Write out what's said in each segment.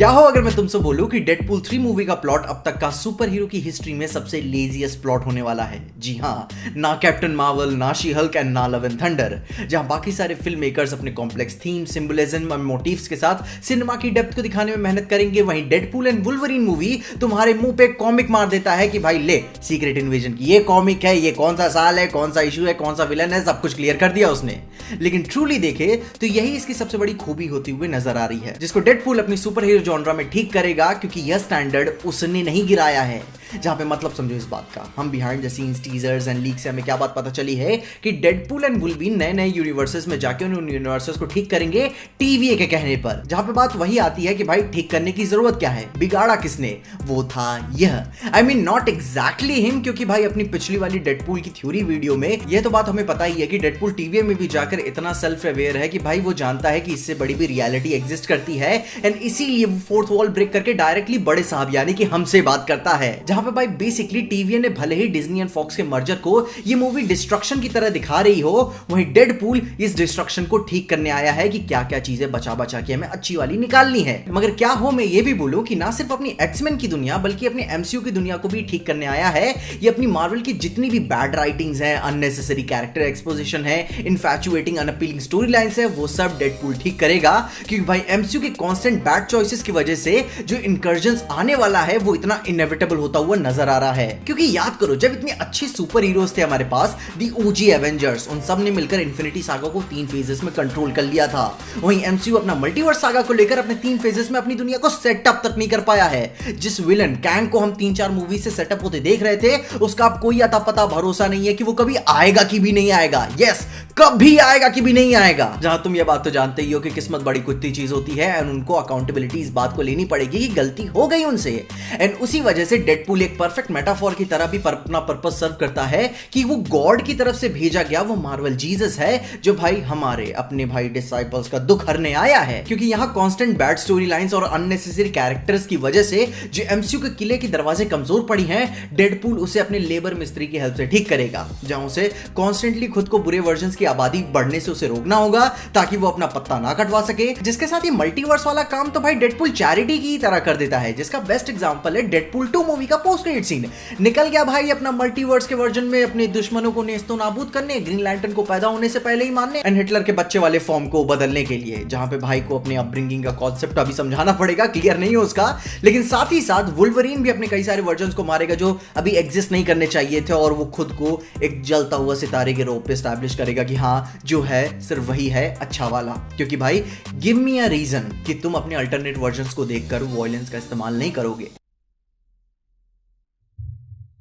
क्या हो अगर मैं तुमसे बोलूं कि डेडपूल 3 मूवी का प्लॉट अब तक का सुपर हीरो की हिस्ट्री में सबसे लेजीएस्ट प्लॉट होने वाला है। जी हाँ, ना कैप्टन मार्वल, ना शी हल्क एंड ना लव एंड थंडर। जहां बाकी सारे फिल्म मेकर्स अपने कॉम्प्लेक्स थीम, सिंबलिज्म और मोटिव्स के साथ सिनेमा की डेप्थ को दिखाने में मेहनत करेंगे, वहीं डेडपूल एंड वुल्वरीन मूवी तुम्हारे मुंह पे कॉमिक मार देता है कि भाई ले सीक्रेट इन्वेजन की ये कॉमिक है, ये कौन सा साल है, कौन सा इशू है, कौन सा विलन है, सब कुछ क्लियर कर दिया उसने। लेकिन ट्रूली देखे तो यही इसकी सबसे बड़ी खूबी होती हुई नजर आ रही है, जिसको डेडपूल अपनी सुपर हीरो जॉनरा में ठीक करेगा, क्योंकि यह स्टैंडर्ड उसने नहीं गिराया है। जहां पे मतलब समझो इस बात का, हम behind the scenes teasers and leak से हमें क्या बात पता चली है कि डेडपूल एंड वुल्वरीन नए नए यूनिवर्सेस में जाके उन यूनिवर्सेस को ठीक करेंगे टीवीए के कहने पर। जहां पे बात वही आती है कि भाई ठीक करने की जरूरत क्या है, बिगाड़ा किसने, वो था यह। I mean not exactly him, क्योंकि भाई अपनी पिछली वाली डेडपूल की थ्योरी वीडियो में यह तो बात हमें पता ही है कि डेडपूल टीवीए में भी जाकर इतना सेल्फ अवेयर है कि भाई वो जानता है कि इससे बड़ी भी रियलिटी एग्जिस्ट करती है, एंड इसीलिए वो फोर्थ वॉल ब्रेक करके डायरेक्टली बड़े साहब यानी कि हमसे बात करता है। जहां पे भाई बेसिकली टीवीए ने भले ही डिज्नी एंड फॉक्स के मर्जर को ये मूवी डिस्ट्रक्शन की तरह दिखा रही हो, वहीं डेडपूल इस डिस्ट्रक्शन को ठीक करने आया है कि क्या क्या चीजें बचा बचा के हमें अच्छी वाली निकालनी है। मगर क्या हो मैं ये भी बोलूं कि ना सिर्फ अपनी एक्समैन की दुनिया बल्कि अपनी एमसीयू की दुनिया को भी ठीक करने आया है। ये अपनी मार्वल की जितनी भी बैड राइटिंग्स हैं, अननेसेसरी कैरेक्टर एक्सपोजिशन है, इनफैचुएटिंग अनअपीलिंग स्टोरी लाइंस है, वो सब डेडपूल ठीक करेगा, क्योंकि भाई एमसीयू के कांस्टेंट बैड चॉइसेस की वजह से जो इनकर्जन्स आने वाला है वो इतना इनएविटेबल होता हुआ नजर आ रहा है। क्योंकि याद करो, जब इतने अच्छे सुपर हीरोज थे हमारे पास, दी ओजी एवेंजर्स, उन सब ने मिलकर इन्फिनिटी सागा को 3 फेजेस में कंट्रोल कर लिया था। वहीं एमसीयू अपना मल्टीवर्स सागा को लेकर अपने 3 फेजेस में अपनी दुनिया को सेटअप तक नहीं कर पाया है। जिस विलन कैंग को हम 3-4 मूवी से सेटअप होते देख रहे थे, उसका अब कोई अता पता भरोसा नहीं है कि वो कभी आएगा कि भी नहीं आएगा। यस, कभी आएगा कि भी नहीं आएगा। जहां तुम ये बात तो जानते ही हो कि किस्मत बड़ी कुत्ती चीज होती है, एंड उनको अकाउंटेबिलिटी इस बात को लेनी पड़ेगी कि गलती हो गई उनसे। एंड उसी वजह से डेडपूल एक परफेक्ट मेटाफोर की तरह भी अपना पर्पस सर्व करता है कि वो गॉड की तरफ से भेजा गया वो मार्वल जीसस है, जो भाई हमारे अपने भाई डिसाइपल्स का दुख हरने आया है। क्योंकि यहां कांस्टेंट बैड स्टोरी लाइंस और अननेसेसरी कैरेक्टर्स की वजह से जो एमसीयू के किले के दरवाजे कमजोर पड़ी हैं, डेडपूल उसे अपने लेबर मिस्त्री की हेल्प से ठीक करेगा। जहां उसे कॉन्स्टेंटली खुद को बुरे वर्जन्स की आबादी बढ़ने से उसे रोकना होगा, ताकि वो अपना पत्ता ना कटवा सके। जिसके साथ ये मल्टीवर्स वाला काम तो भाई डेडपूल चैरिटी की तरह कर देता है, जिसका बेस्ट एग्जांपल है डेडपूल 2 मूवी का पोस्ट क्रेडिट सीन। निकल गया भाई अपना मल्टीवर्स के वर्जन में अपने दुश्मनों को नेस्तो नाबूद करने, ग्रीन लैंटर्न को पैदा होने से पहले ही मारने, एंड हिटलर के बच्चे वाले फॉर्म को बदलने के लिए। जहां पे भाई को अपने अपब्रिंगिंग का कॉन्सेप्ट अभी समझाना पड़ेगा, क्लियर नहीं है उसका। लेकिन साथ ही साथ वुल्वरीन भी अपने कई सारे वर्जन्स को मारेगा जो अभी एग्जिस्ट नहीं करने चाहिए थे, और वो खुद को एक जलता हुआ सितारे के रूप पे एस्टैब्लिश करेगा कि हाँ, जो है सिर्फ वही है अच्छा वाला। क्योंकि भाई गिव मी अ रीजन कि तुम अपने अल्टरनेट वर्जन्स को देखकर वॉयलेंस का इस्तेमाल नहीं करोगे।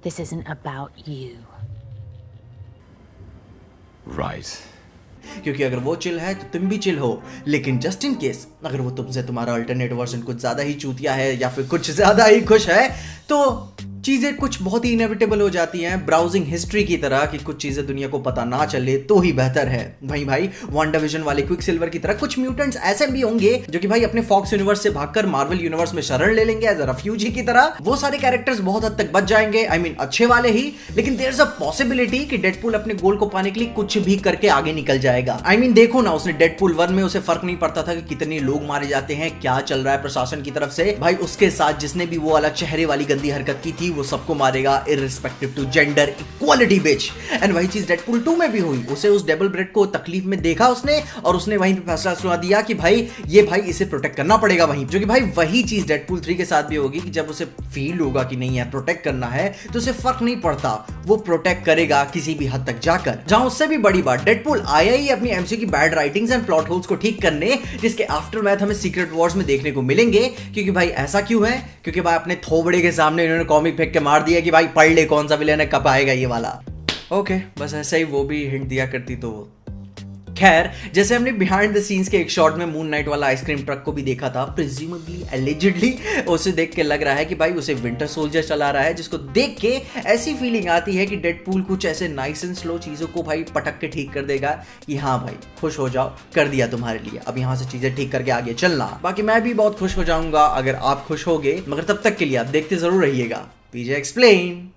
This isn't about you. Right. क्योंकि अगर वो चिल है तो तुम भी चिल हो, लेकिन जस्ट इन केस अगर वो तुमसे तुम्हारा अल्टरनेट वर्जन कुछ ज्यादा ही चूतिया है या फिर कुछ ज्यादा ही खुश है, तो चीजें कुछ बहुत ही इनएविटेबल हो जाती हैं, ब्राउजिंग हिस्ट्री की तरह, कि कुछ चीजें दुनिया को पता ना चले तो ही बेहतर है। वहीं भाई वांडाविजन वाले क्विक सिल्वर की तरह कुछ म्यूटेंट्स ऐसे भी होंगे जो कि भाई अपने फॉक्स यूनिवर्स से भागकर मार्वल यूनिवर्स में शरण ले लेंगे एज अ रेफ्यूजी की तरह। वो सारे कैरेक्टर्स बहुत हद तक बच जाएंगे, आई मीन अच्छे वाले ही। लेकिन देयर इज अ पॉसिबिलिटी कि डेडपूल अपने गोल को पाने के लिए कुछ भी करके आगे निकल जाएगा। आई मीन देखो ना, उसने डेडपूल 1 में उसे फर्क नहीं पड़ता था कि कितने लोग मारे जाते हैं, क्या चल रहा है प्रशासन की तरफ से। भाई उसके साथ जिसने भी वो वाला चेहरे वाली गंदी हरकत की थी, वो सबको मारेगा irrespective to gender equality bitch। And वही चीज डेडपूल 2 में भी हुई। उसे उस डबल ब्रेड को तकलीफ में देखा उसने, और उसने वहीं पे फैसला सुना दिया कि भाई ये भाई इसे प्रोटेक्ट करना पड़ेगा वहीं। जो कि भाई वही चीज डेडपूल 3 के साथ भी होगी कि जब उसे फील होगा कि नहीं यार प्रोटेक्ट करना है, तो उसे फर्क नहीं पड़ता, वो प्रोटेक्ट करेगा किसी भी हद तक जाकर। जहां उससे भी बड़ी बात, डेडपूल आया ही अपनी एमसीयू की bad writings and plot holes को ठीक करने, जिसके आफ्टरमैथ हमें सीक्रेट वॉर्स में देखने को मिलेंगे। क्योंकि भाई ऐसा क्यों है, क्योंकि भाई अपने थोबड़े के सामने इन्होंने कॉमिक फेंक के मार दिया कि भाई पढ़ ले कौन सा विलेन है, कब आएगा ये वाला। ओके, बस ऐसा ही वो भी हिंट दिया करती तो। खैर, जैसे हमने बिहाइंड द सीन्स के एक शॉट में मून नाइट वाला आइसक्रीम ट्रक को भी देखा था, प्रिज्यूमेबली एलिजिडली उसे देख के लग रहा है कि भाई उसे विंटर सोल्जर चला रहा है, जिसको देख के ऐसी फीलिंग आती है कि डेडपूल कुछ ऐसे नाइस एंड स्लो चीजों को भाई पटक के ठीक कर देगा कि हाँ भाई खुश हो जाओ, कर दिया तुम्हारे लिए, अब यहाँ से चीजें ठीक करके आगे चलना। बाकी मैं भी बहुत खुश हो जाऊंगा अगर आप खुश होगे, मगर तब तक के लिए आप देखते जरूर रहिएगा पीजे एक्सप्लेन।